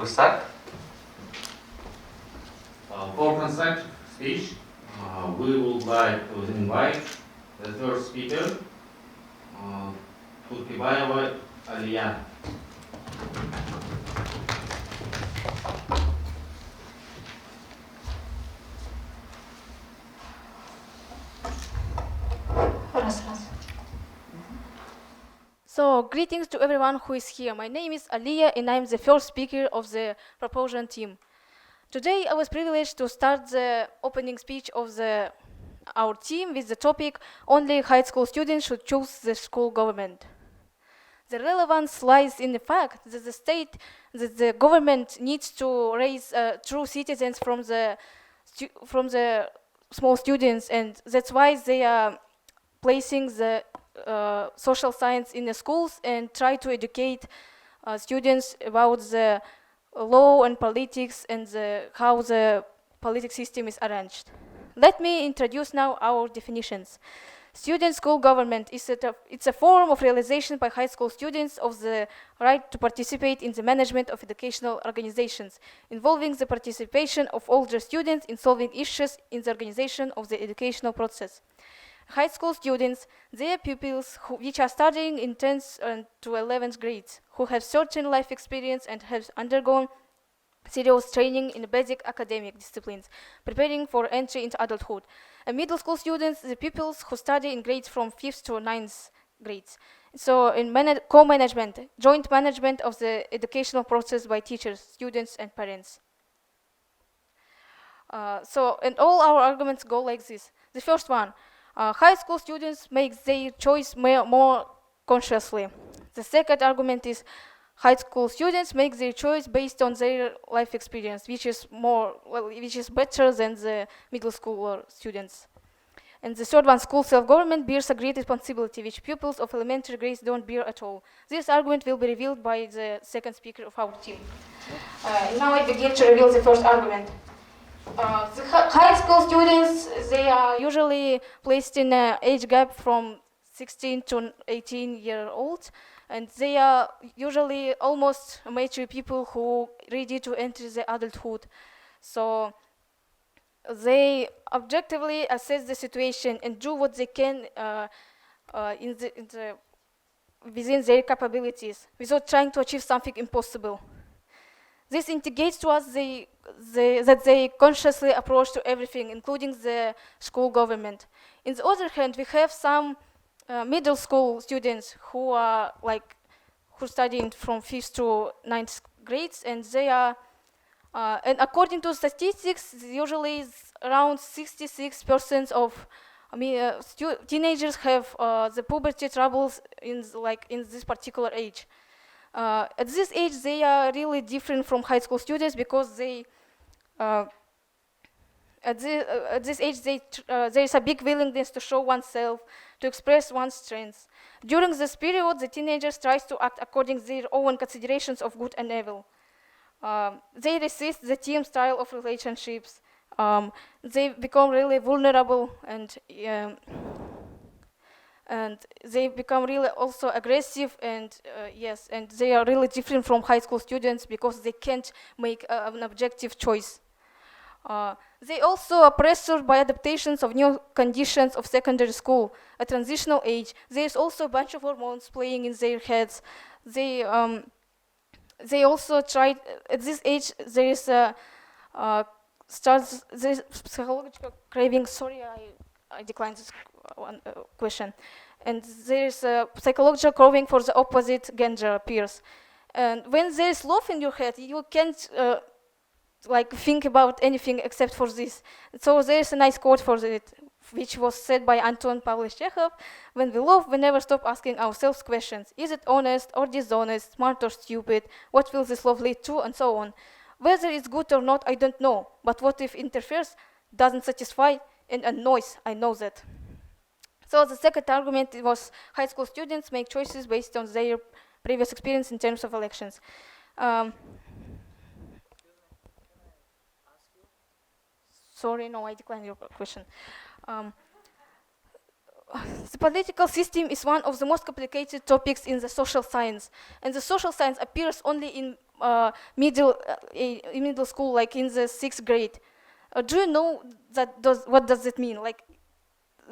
we start? For constructive speech, we would like to invite the first speaker, Туркебаева Алия. So, greetings to everyone who is here. My name is Aliyah and I am the first speaker of the propulsion team. Today I was privileged to start the opening speech of our team with the topic, only high school students should choose the school government. The relevance lies in the fact that the government needs to raise true citizens from the small students, and that's why they are placing the social science in the schools and try to educate students about the law and politics and how the political system is arranged. Let me introduce now our definitions. Student school government it's a form of realization by high school students of the right to participate in the management of educational organizations, involving the participation of older students in solving issues in the organization of the educational process. High school students, their pupils which are studying in 10th to 11th grades, who have certain life experience and have undergone serious training in basic academic disciplines, preparing for entry into adulthood. And middle school students, the pupils who study in grades from 5th to 9th grades. So in co-management, joint management of the educational process by teachers, students, and parents. And all our arguments go like this. The first one, high school students make their choice more consciously. The second argument is high school students make their choice based on their life experience, which is better than the middle school students. And the third one, school self-government bears a great responsibility, which pupils of elementary grades don't bear at all. This argument will be revealed by the second speaker of our team. Now I begin to reveal the first argument. The high school students, they are usually placed in an age gap from 16 to 18-year-olds, and they are usually almost mature people who are ready to enter the adulthood. So they objectively assess the situation and do what they can within their capabilities, without trying to achieve something impossible. This indicates to us that they consciously approach to everything, including the school government. On the other hand, we have some middle school students who are studying from 5th to 9th grades, and they are, and according to statistics, usually around 66% of teenagers have the puberty troubles in this particular age. At this age, they are really different from high school students because at this age, there is a big willingness to show oneself, to express one's strengths. During this period, the teenagers try to act according to their own considerations of good and evil. They resist the team style of relationships. They become really vulnerable and they become really also aggressive, and and they are really different from high school students because they can't make an objective choice. They also are pressured by adaptations of new conditions of secondary school, a transitional age. There's also a bunch of hormones playing in their heads. They also try, at this age, there is starts this psychological craving. Sorry, I declined this question. And there is a psychological craving for the opposite gender appears. And when there is love in your head, you can't think about anything except for this. So there is a nice quote for it, which was said by Anton Pavlovich Chekhov: "When we love, we never stop asking ourselves questions. Is it honest or dishonest, smart or stupid? What will this love lead to?" and so on. Whether it's good or not, I don't know. But what if it interferes, doesn't satisfy, and annoys? I know that. So the second argument was high school students make choices based on their previous experience in terms of elections. Sorry, no, I declined your question. the political system is one of the most complicated topics in the social science, and the social science appears only in middle school, like in the 6th grade. Do you know what does it mean? Like,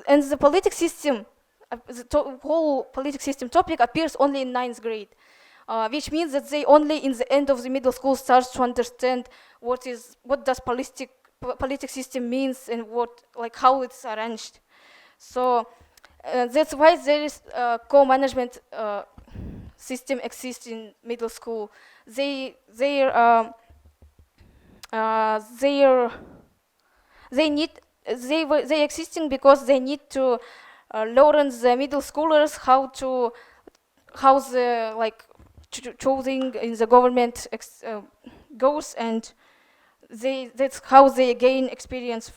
and the political system, the whole political system topic appears only in 9th grade, which means that they only in the end of the middle school start to understand what does political system means and how it's arranged. So that's why there is co-management system exists in middle school. They existing because they need to learn the middle schoolers how the choosing in the government goes, and that's how they gain experience,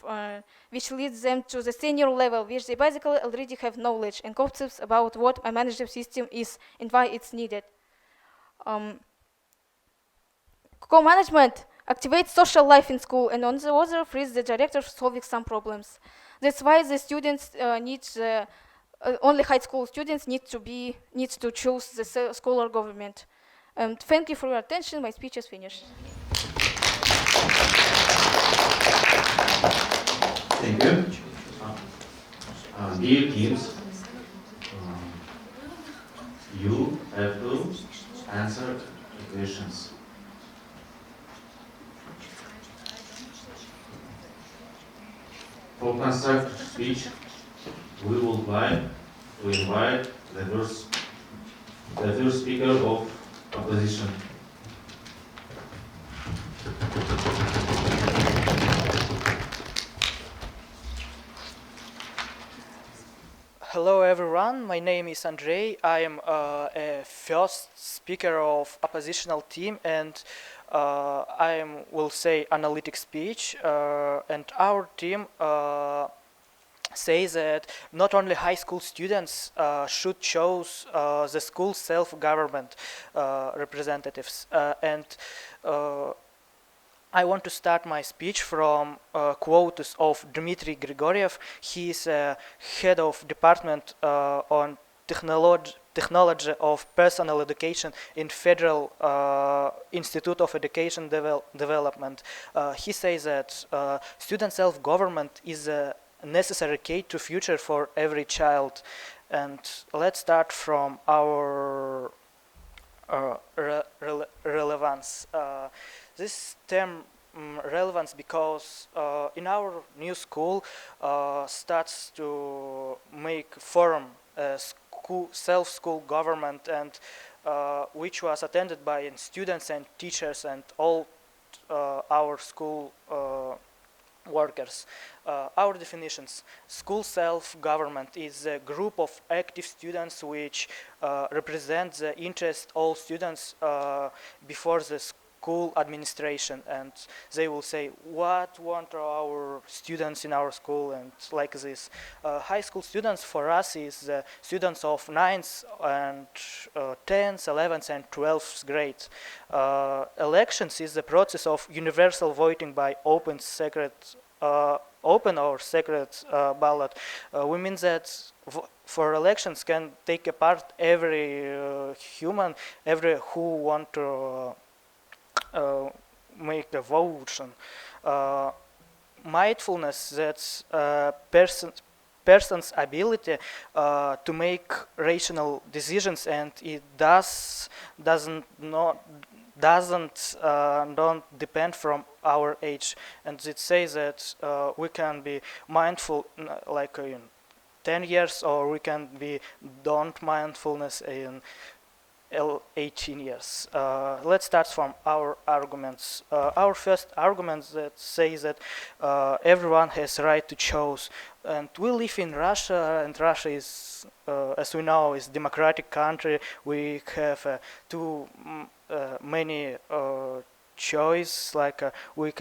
which leads them to the senior level, which they basically already have knowledge and concepts about what a management system is and why it's needed. Co-management activates social life in school, and on the other frees the director solving some problems. That's why the students only high school students need to choose the scholar government. Thank you for your attention. My speech is finished. Thank you. Dear teams, you have to answer the questions. For constructive speech, we would like to invite the first speaker of opposition. Hello everyone, my name is Andrei. I am a first speaker of oppositional team, and will say analytic speech, and our team says that not only high school students should choose the school self-government representatives, and I want to start my speech from quotes of Dmitry Grigoriev. He is head of department on technology of personal education in Federal Institute of Education Development. He says that student self-government is a necessary key to future for every child. And let's start from our relevance. This term relevance because in our new school starts to make forum self-school government, and which was attended by students and teachers and all our school workers. Our definitions: school self-government is a group of active students which represent the interest of all students before the school administration, and they will say what want our students in our school, and like this. High school students for us is students of 9th and 10th, 11th and 12th grade. Elections is the process of universal voting by open or secret ballot. We mean that for elections can take a part every human, every who want to make a vote. Mindfulness, that's person's ability to make rational decisions, and it don't depend from our age. And it says that we can be mindful like in 10 years, or we can be don't mindfulness in 18 years. Let's start from our arguments. Our first argument that says that everyone has right to choose. And we live in Russia, and Russia is, as we know, is democratic country. We have too many choice. Like we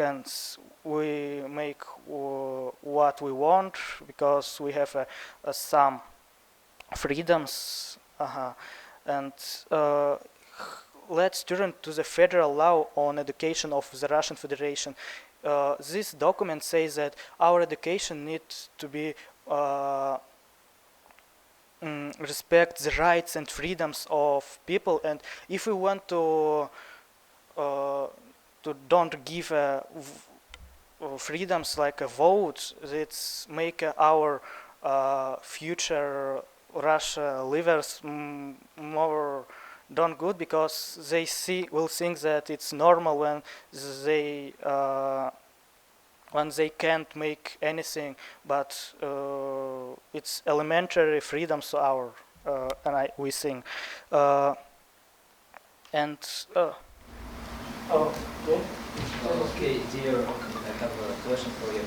make what we want because we have some freedoms. And let's turn to the federal law on education of the Russian Federation. This document says that our education needs to be respect the rights and freedoms of people, and if we want to don't give freedoms like a vote, it's make our future Russia livers more don't good, because they will think that it's normal when they can't make anything, but it's elementary freedoms our we think and Okay, dear, I have a question for you.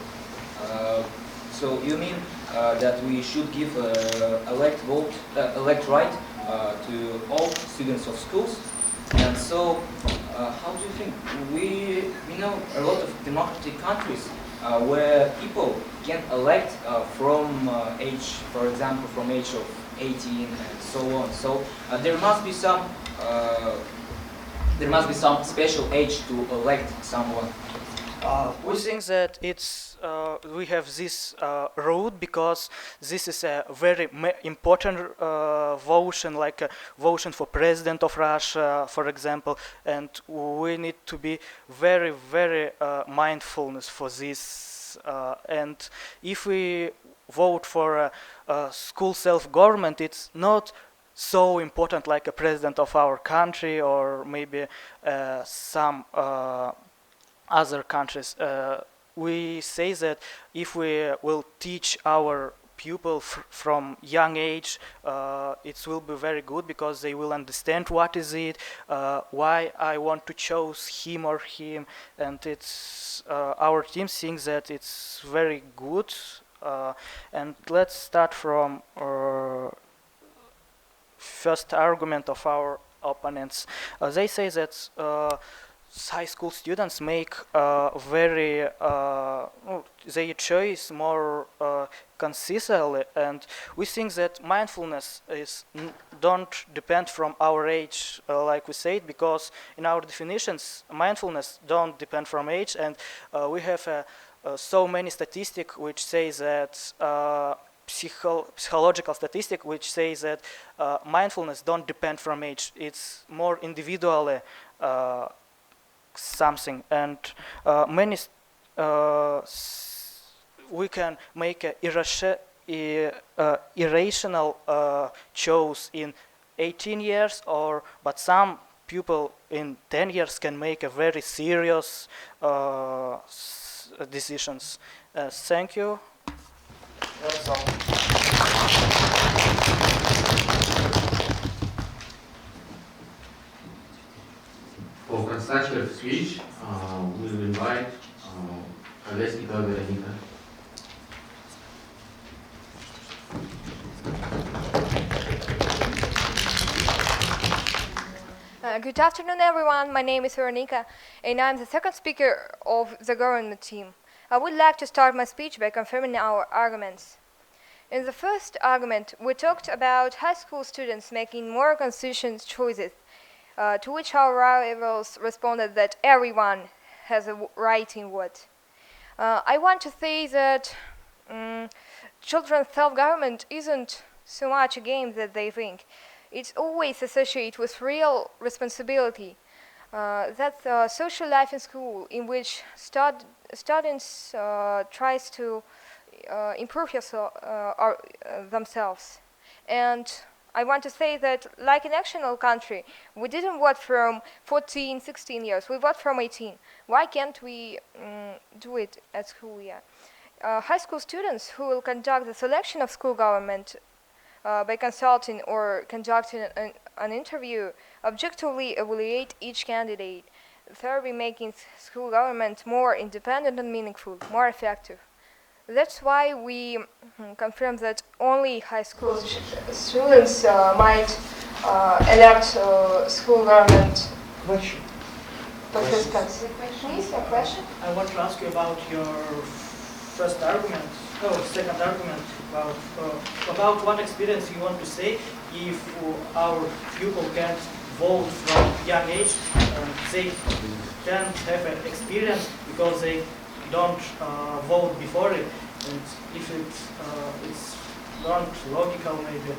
So you mean that we should give elect right to all students of schools? And so, how do you think? We know a lot of democratic countries where people can elect from age, for example, from age of 18 and so on. So there must be some special age to elect someone. We think that it's we have this route because this is a very important votion, like a votion for president of Russia, for example, and we need to be very, very mindfulness for this. And if we vote for a school self-government, it's not so important like a president of our country or maybe some other countries. We say that if we will teach our pupil from young age, it will be very good because they will understand what is it, why I want to choose him or him, and it's our team thinks that it's very good. And let's start from first argument of our opponents. They say that high school students make very their choice more consistently, and we think that mindfulness is don't depend from our age, like we said, because in our definitions mindfulness don't depend from age, and we have so many statistics which say that psychological statistic which says that mindfulness don't depend from age. It's more individually something, and many we can make a irrational choice in 18 years, but some people in 10 years can make a very serious decisions. Thank you. That's all. For constructive speech, we will invite Колесникова Вероника. Good afternoon, everyone. My name is Veronica, and I'm the second speaker of the government team. I would like to start my speech by confirming our arguments. In the first argument, we talked about high school students making more conscious choices, to which our rivals responded that everyone has a right in vote. I want to say that children's self-government isn't so much a game that they think. It's always associated with real responsibility. That's a social life in school in which students tries to improve themselves. And I want to say that, like in national country, we didn't vote from 14, 16 years. We vote from 18. Why can't we do it at school? Yeah. High school students who will conduct the selection of school government by consulting or conducting an interview objectively evaluate each candidate, thereby making school government more independent and meaningful, more effective. That's why we confirm that only high school students might elect school government Question. participants. Please, a question? I want to ask you about your first argument, second argument about what experience you want to say if our pupil can't vote from young age, they can't have an experience because they don't vote before it, and if it's not logical maybe.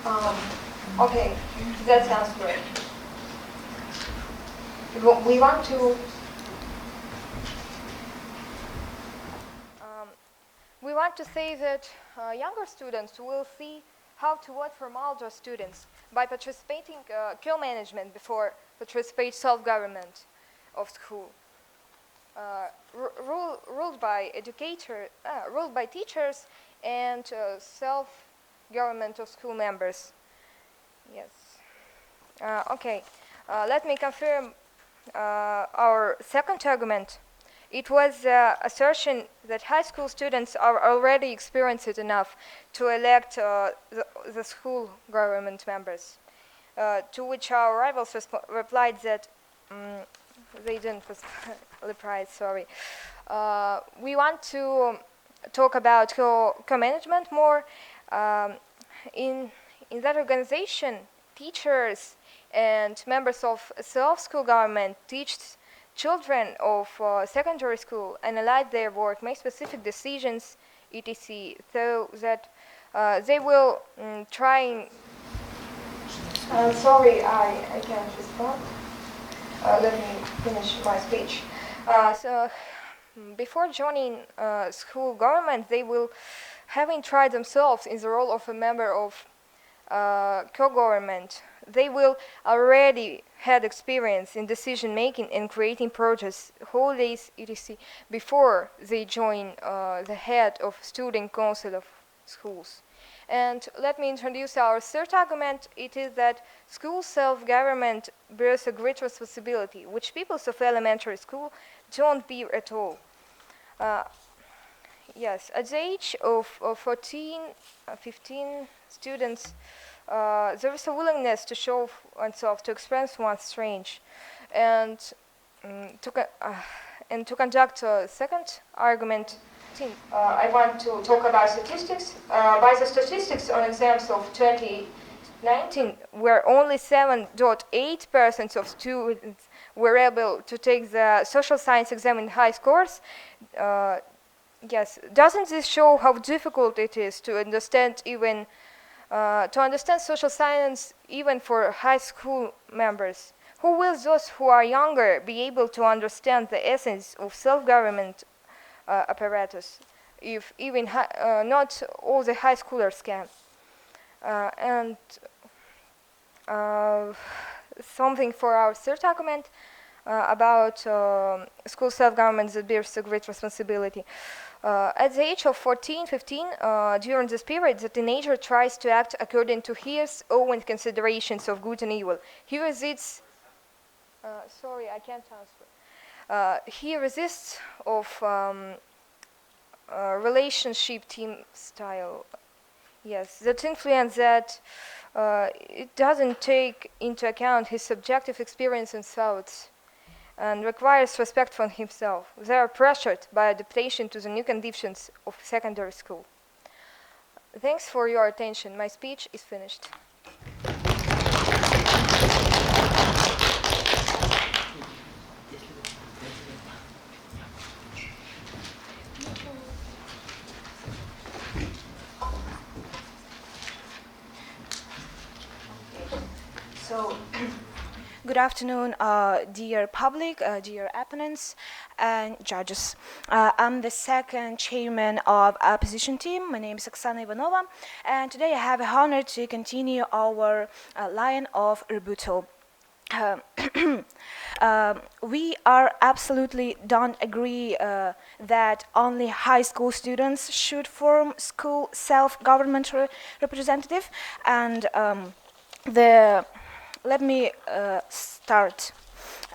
Okay, that sounds great. We want to say that younger students will see how to work from older students by participating co-management before participate self-government of school. Ruled by teachers and self-government of school members. Yes. Okay. Let me confirm our second argument. It was assertion that high school students are already experienced enough to elect the school government members. To which our rivals replied that they didn't reply. Sorry. We want to talk about co-management more. In that organization, teachers and members of self-school government teach children of secondary school, analyze their work, make specific decisions, etc., so that they will try. Sorry, I can't respond. Let me finish my speech. So, before joining school government, they will having tried themselves in the role of a member of co-government. They will already had experience in decision making and creating projects, holidays, etc. before they join the head of student council of schools. And let me introduce our third argument. It is that school self-government bears a great responsibility, which people of elementary school don't bear at all. Yes, at the age of 14, 15 students, there is a willingness to show oneself, to express one's strange, and to conduct a second argument. I want to talk about statistics. By the statistics on exams of 2019, where only 7.8% of students were able to take the social science exam in high scores. Yes, doesn't this show how difficult it is to understand social science even for high school members? Who will those who are younger be able to understand the essence of self-government apparatus if even not all the high schoolers can? And something for our third argument about school self-government that bears a great responsibility. At the age of 14, 15, during this period, the teenager tries to act according to his own considerations of good and evil. He resists. Sorry, I can't answer. He resists of relationship team style. Yes, that influence that it doesn't take into account his subjective experience and thoughts, and requires respect from himself. They are pressured by adaptation to the new conditions of secondary school. Thanks for your attention. My speech is finished. So, good afternoon, dear public, dear opponents and judges. I'm the second chairman of opposition team. My name is Oksana Ivanova, and today I have the honor to continue our line of rebuttal. We are absolutely don't agree that only high school students should form school self-government representative, and let me start.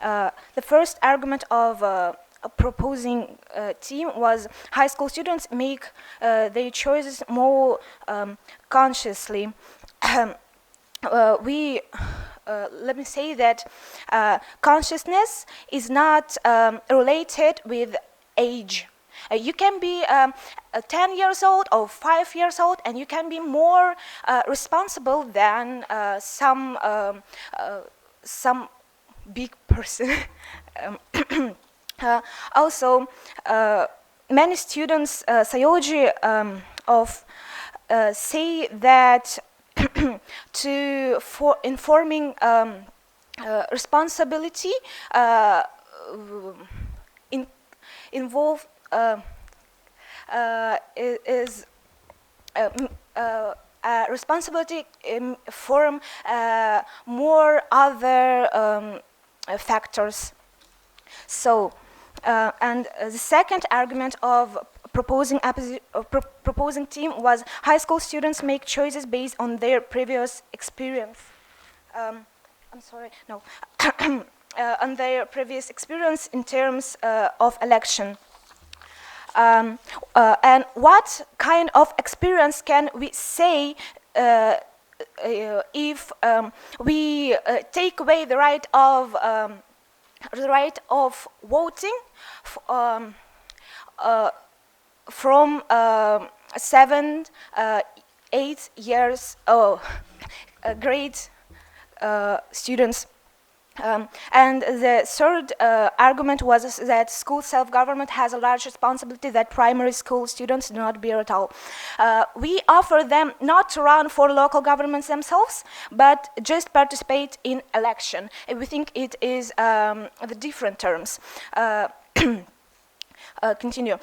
The first argument of a proposing team was high school students make their choices more consciously. Let me say that consciousness is not related with age. You can be 10 years old or 5 years old, and you can be more responsible than some big person. Also, many students, psychology say that to informing responsibility involve is responsibility form more other factors. So, and the second argument of proposing team was high school students make choices based on their previous experience. I'm sorry, no, on their previous experience in terms of election. And what kind of experience can we say if we take away the right of voting from 7, 8 years grade students? And the third argument was that school self-government has a large responsibility that primary school students do not bear at all. We offer them not to run for local governments themselves, but just participate in election. And we think it is the different terms. Continue.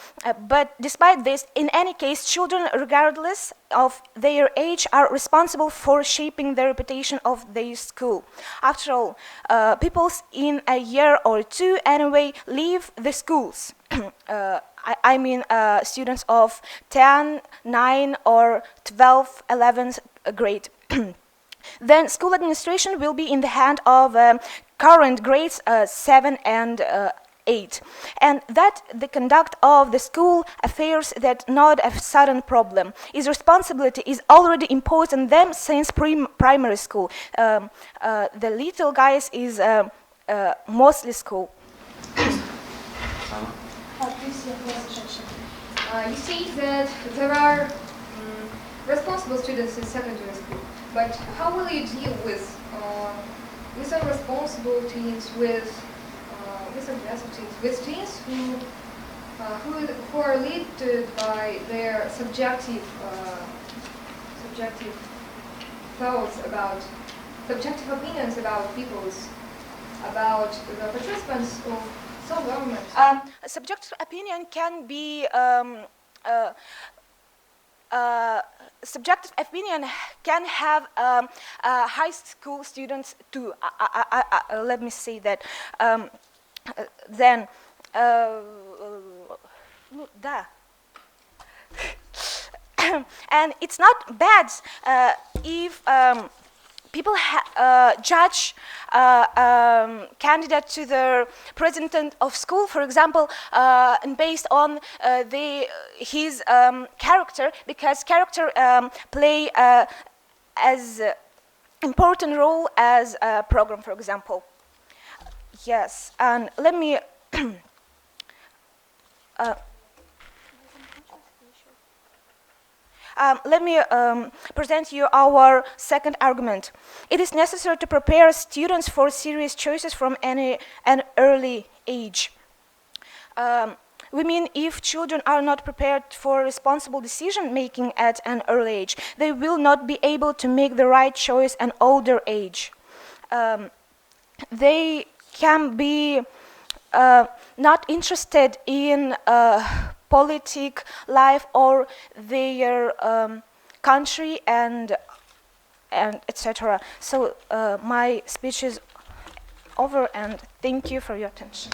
But despite this, in any case, children, regardless of their age, are responsible for shaping the reputation of their school. After all, people in a year or two anyway leave the schools. I mean students of 10, 9 or 12, 11th grade. Then school administration will be in the hand of current grades 7 and 8, and that the conduct of the school affairs that not a sudden problem. Its responsibility is already imposed on them since primary school. The little guys is mostly school. You say that there are responsible students in secondary school, but how will you deal with irresponsible teens, with aggressive teens, with teens who are led by their subjective thoughts about, subjective opinions about about the participants of self-government? Subjective opinion can be subjective opinion can have high school students too. Let me say that. Then, and it's not bad if people judge candidate to the president of school, for example, and based on his character, because character play as important role as a program, for example. Yes, and let me present you our second argument. It is necessary to prepare students for serious choices from an early age. We mean if children are not prepared for responsible decision-making at an early age, they will not be able to make the right choice at an older age. They can be not interested in politic life or their country and etc. So my speech is over, and thank you for your attention.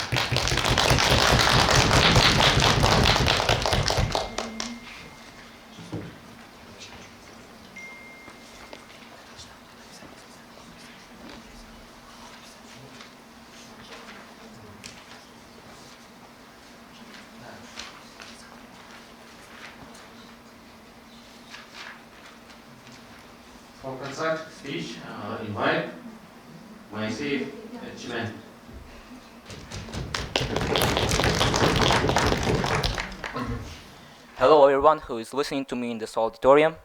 For conduct speech, invite Moisеев Эрчимен. Hello everyone who is listening to me in this auditorium.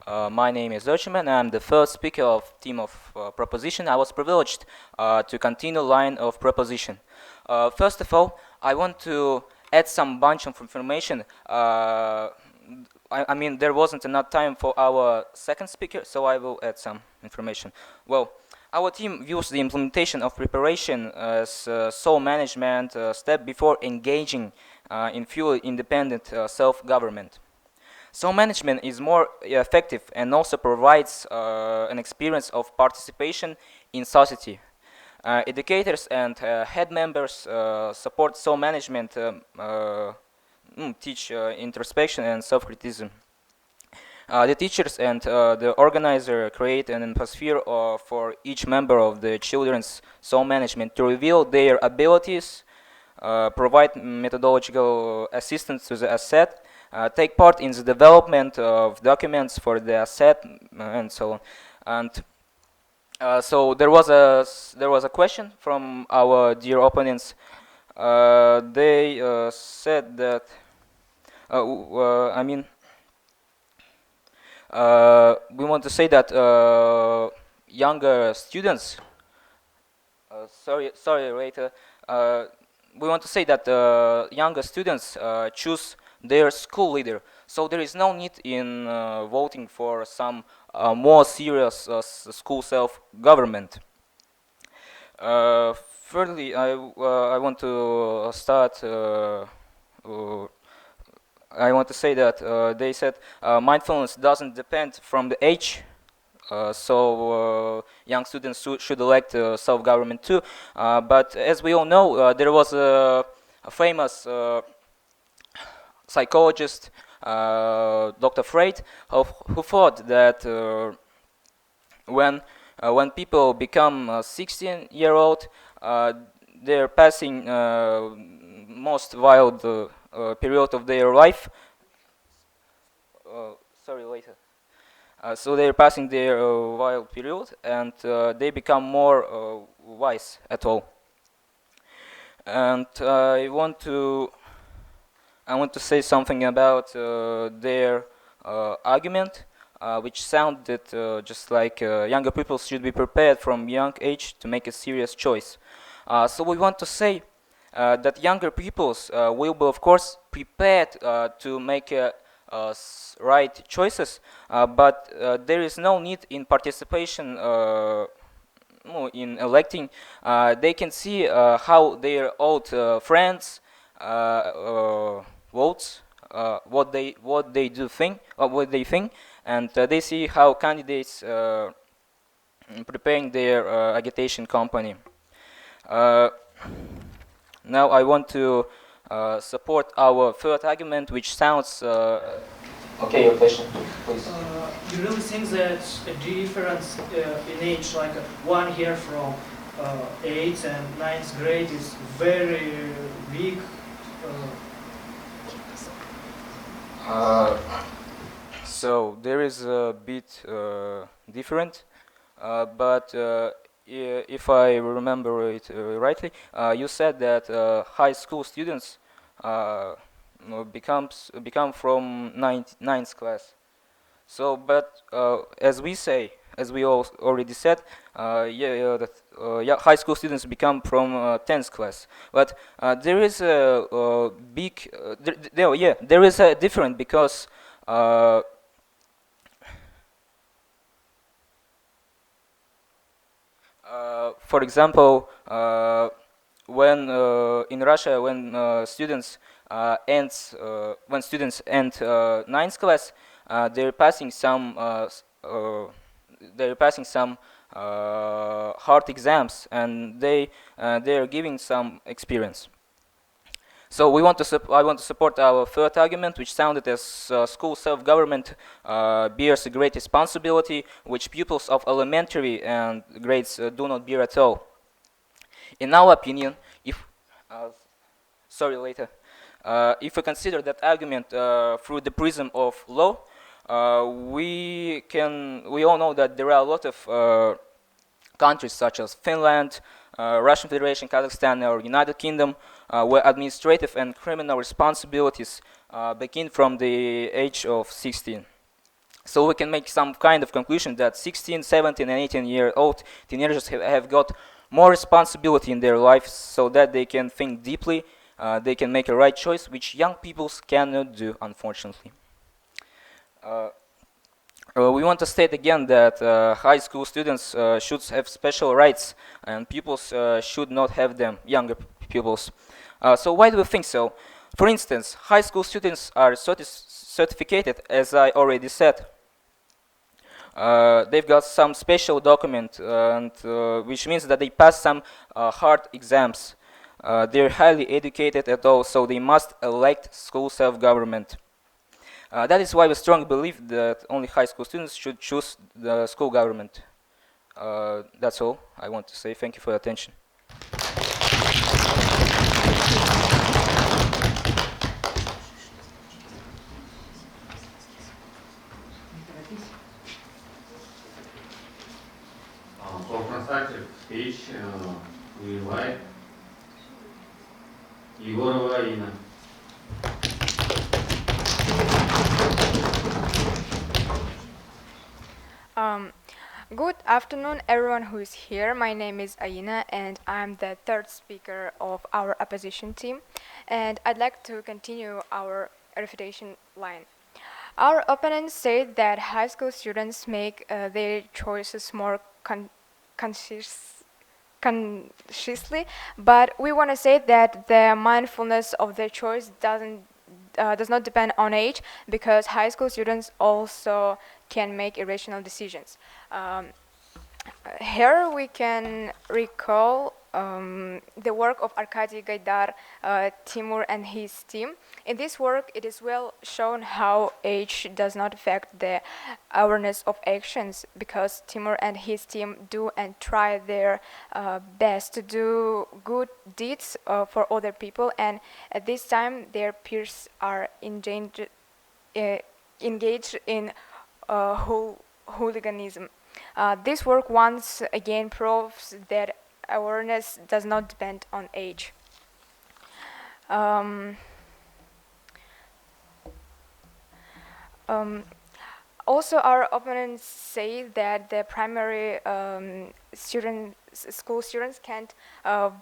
My name is Erchimen. I'm the first speaker of team of proposition. I was privileged to continue line of proposition. First of all, I want to add some bunch of information I mean, there wasn't enough time for our second speaker, so I will add some information. Well, our team views the implementation of preparation as sole management step before engaging in fully independent self-government. So management is more effective and also provides an experience of participation in society. Educators and head members support so management, teach introspection and self-criticism. The teachers and the organizer create an atmosphere for each member of the children's soul management to reveal their abilities, provide methodological assistance to the asset, take part in the development of documents for the asset, and so on. And so there was a question from our dear opponents. They said that we want to say that younger students. Sorry, later. We want to say that younger students choose their school leader. So there is no need in voting for some more serious school self-government. Thirdly, I want to start. I want to say that they said mindfulness doesn't depend from the age. So young students should elect self-government too. But as we all know, there was a famous psychologist, Dr. Freud, who thought that when people become 16-year-old, they're passing most wild period of their life. Sorry, later. So they're passing their wild period, and they become more wise at all. And I want to say something about their argument, which sounded just like younger people should be prepared from young age to make a serious choice. So we want to say that younger peoples will be, of course, prepared to make right choices, but there is no need in participation in electing. They can see how their old friends votes, what they think, and they see how candidates preparing their agitation campaign. Now I want to support our third argument, which sounds. Okay, your question, please. You really think that a difference in age, like 1 year from 8th and 9th grade, is very big? So there is a bit different, but if I remember it rightly, you said that high school students become from 9th class. So, but as we already said, high school students become from 10th class. But there is a big, there is a difference because. For example, when in Russia, when students end 9th class, they're passing some hard exams, and they are giving some experience. So I want to support our third argument, which sounded as school self-government bears a great responsibility, which pupils of elementary and grades do not bear at all. In our opinion, if we consider that argument through the prism of law, we all know that there are a lot of countries such as Finland, Russian Federation, Kazakhstan, or United Kingdom, where administrative and criminal responsibilities begin from the age of 16. So we can make some kind of conclusion that 16, 17, and 18-year-old teenagers have got more responsibility in their lives, so that they can think deeply, they can make a right choice, which young people cannot do, unfortunately. We want to state again that high school students should have special rights, and pupils should not have them, younger pupils. So why do we think so? For instance, high school students are certificated, as I already said. They've got some special document, and which means that they pass some hard exams. They're highly educated at all, so they must elect school self-government. That is why we strongly believe that only high school students should choose the school government. That's all I want to say. Thank you for your attention. For constructive speech, we invite Егорова Айыына. Good afternoon, everyone who is here. My name is Ayıına, and I'm the third speaker of our opposition team. And I'd like to continue our refutation line. Our opponents say that high school students make their choices more consciously, but we want to say that the mindfulness of their choice does not depend on age, because high school students also can make irrational decisions. Here we can recall the work of Arkady Gaidar, Timur and his team. In this work, it is well shown how age does not affect the awareness of actions, because Timur and his team do and try their best to do good deeds for other people, and at this time their peers are engaged in hooliganism. This work once again proves that awareness does not depend on age. Also, our opponents say that the primary school students can't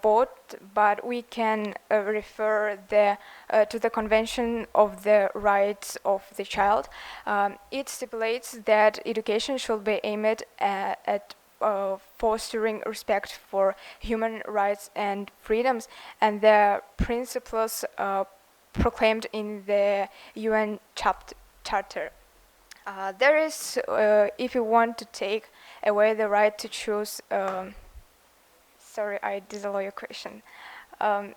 vote, but we can refer to the Convention of the Rights of the Child. It stipulates that education should be aimed at fostering respect for human rights and freedoms, and the principles proclaimed in the UN Charter. There is, if you want to take away the right to choose, sorry, I disallow your question. If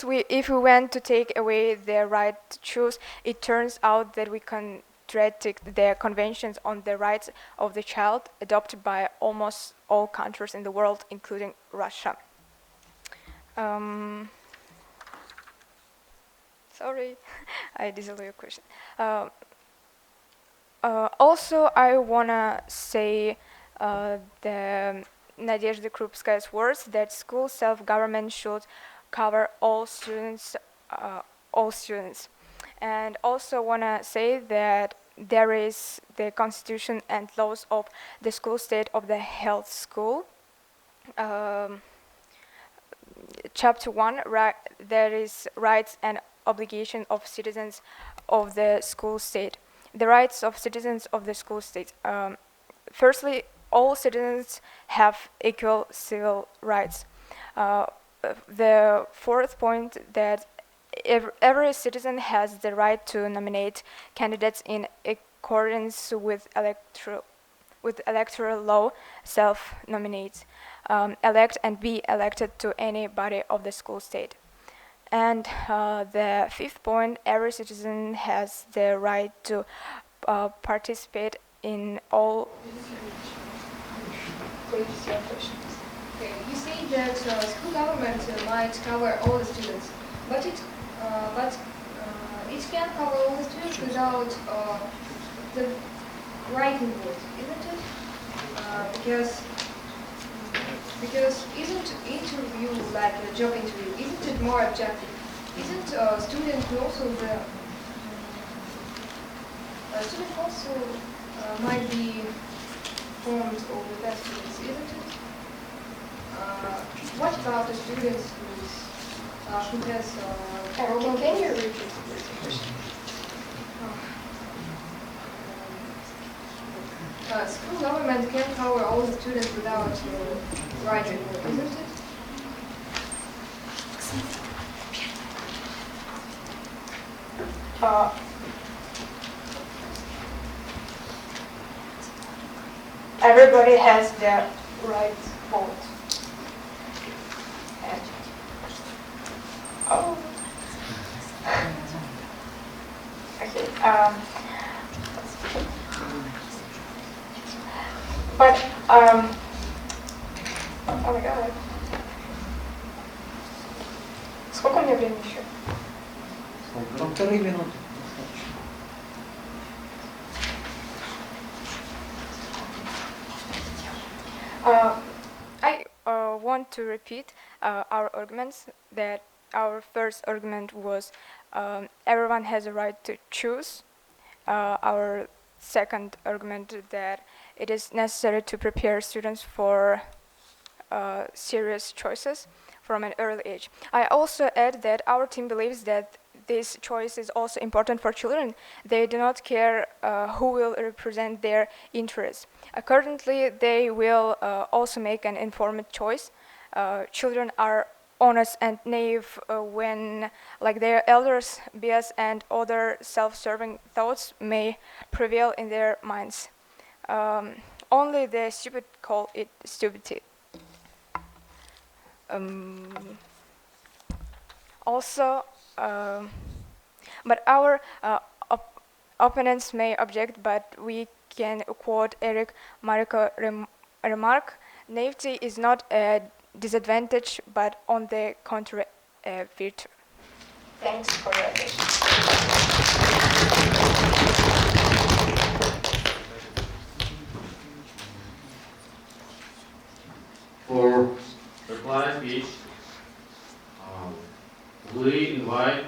we want to take away the right to choose, it turns out that we contradict the conventions on the rights of the child adopted by almost all countries in the world, including Russia. Sorry, I disallow your question. Also, I wanna say the Nadezhda Krupskaya's words that school self-government should cover all students, and also wanna say that there is the constitution and laws of the school state of the health school. Chapter 1, there is rights and obligation of citizens of the school state. The rights of citizens of the school state. Firstly, all citizens have equal civil rights. The fourth point, that every citizen has the right to nominate candidates in accordance with electoral law, self-nominate, elect and be elected to any body of the school state. And the fifth point, every citizen has the right to participate in all. Okay, you say that school government might cover all the students, but it can cover all the students without the writing board, isn't it? Because isn't interview like a job interview? Isn't it more objective? Isn't student also might be formed of the best students, isn't it? What about the students who has Can you repeat the question? School government can cover all the students without writing, isn't it? Everybody has their right vote. And, oh. Okay. But oh my god. Сколько у меня времени еще? 2 минуты. I want to repeat our arguments. That our first argument was everyone has a right to choose. Our second argument that it is necessary to prepare students for serious choices from an early age. I also add that our team believes that this choice is also important for children. They do not care who will represent their interests. Currently, they will also make an informed choice. Children are honest and naive when, like their elders, bias and other self-serving thoughts may prevail in their minds. Only the stupid call it stupidity. Also, but our opponents may object, but we can quote Eric Mariko remark, naivety is not a disadvantage, but on the contrary, a virtue. Thanks for your attention. For reply speech, we invite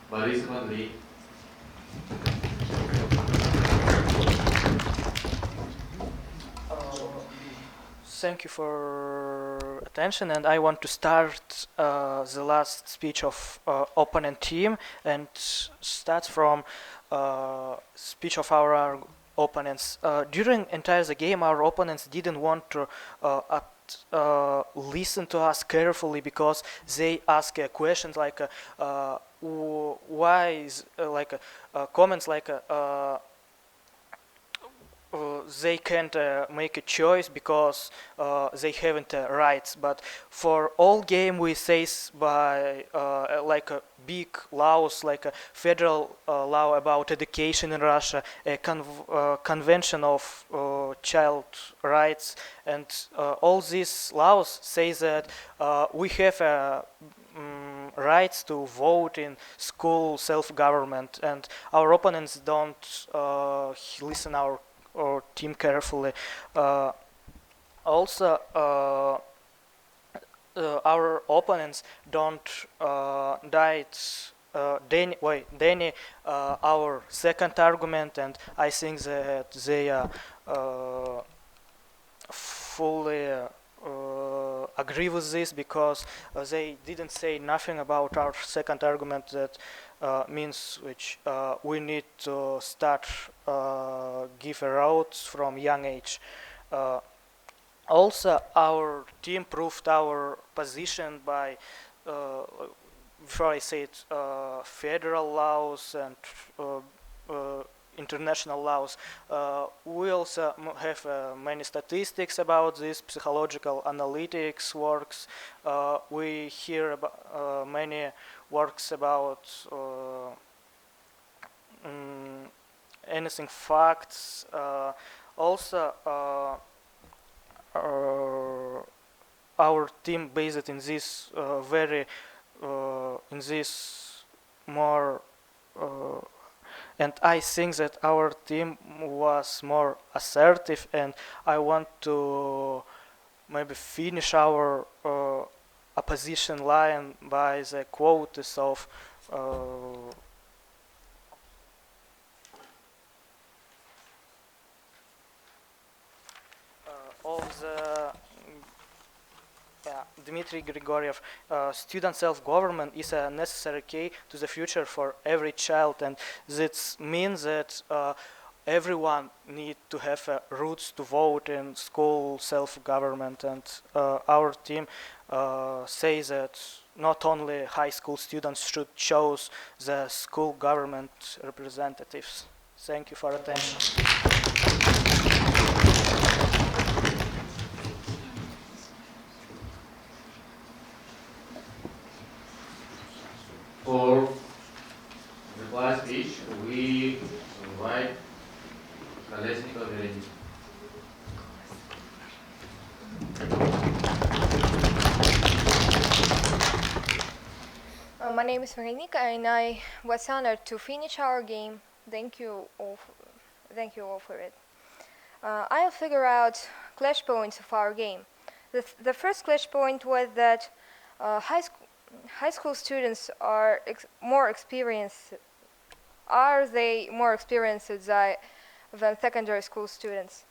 Борисов Андрей. Thank you for attention, and I want to start the last speech of opponent team, and start from speech of our opponents. During entire the game, our opponents didn't want to listen to us carefully, because they ask questions like why is comments like they can't make a choice because they haven't rights. But for all game we say by like a big laws, like a federal law about education in Russia, a convention of child rights, and all these laws say that we have rights to vote in school self-government, and our opponents don't listen our team carefully. Also, our opponents don't Danny our second argument, and I think that they fully agree with this, because they didn't say nothing about our second argument, that means which we need to start give a routes from young age. Also, our team proved our position by before I said federal laws and international laws. We also have many statistics about this, psychological analytics works. We hear about many works about anything facts. Also, our team based in this very in this more and I think that our team was more assertive, and I want to maybe finish our opposition line by the quotes of the Dmitry Grigoriev, student self-government is a necessary key to the future for every child, and that means that everyone need to have roots to vote in school self-government, and our team says that not only high school students should choose the school government representatives. Thank you for attention. For the class speech, we invite Колесникова Вероника. My name is Veronica, and I was honored to finish our game. Thank you all for it. I'll figure out clash points of our game. The first clash point was that high school students are more experienced. Are they more experienced than secondary school students?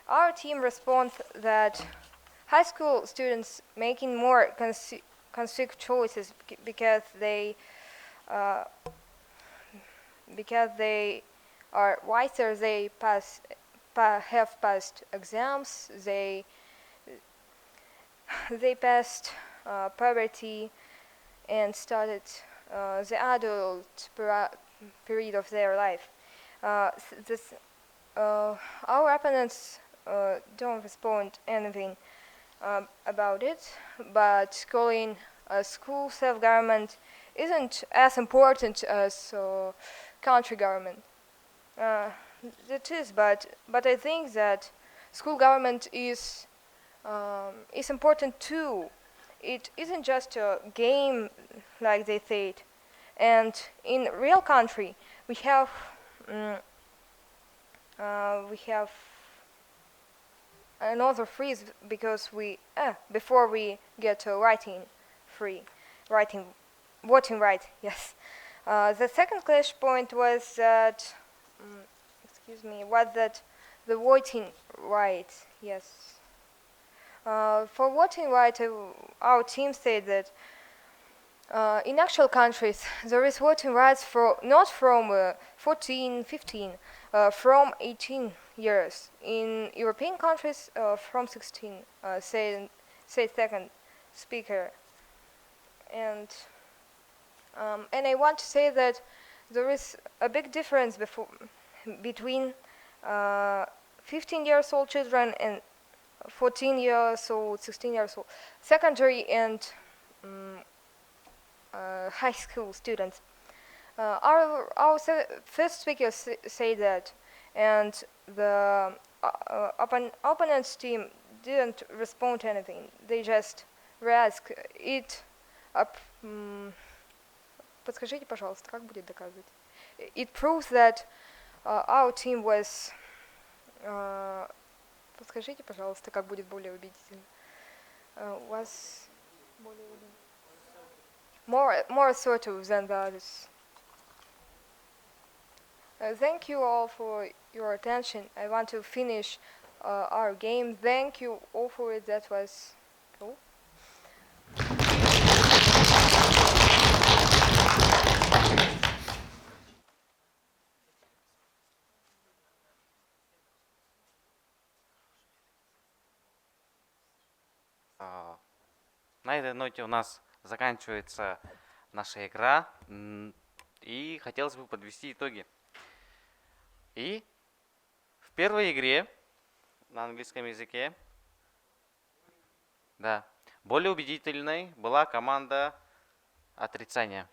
Our team responds that high school students making more conscious choices because they are wiser. They have passed exams. They passed puberty and started the adult period of their life. Our opponents don't respond anything about it, but calling school self-government isn't as important as country government. It is, but I think that school government is important too. It isn't just a game like they say it. And in real country, we have another freeze because before we get to voting right. Yes. The second clash point was that the voting right. Yes. For voting right, our team said that in actual countries there is voting rights not from 14, 15, from 18 years. In European countries, from 16. Say second speaker. And I want to say that there is a big difference between 15 years old children and 14 years old, 16 years old, secondary and high school students. Our first speaker say that, and the opponent's team didn't respond to anything. They just asked it. Подскажите, пожалуйста, как будет доказывать? It proves that our team was. Подскажите, пожалуйста, как будет более убедительно? Was more assertive than the others. Thank you all for your attention. I want to finish our game. Thank you all for it. That was cool. На этой ноте у нас заканчивается наша игра, и хотелось бы подвести итоги. И в первой игре на английском языке, да, более убедительной была команда отрицания.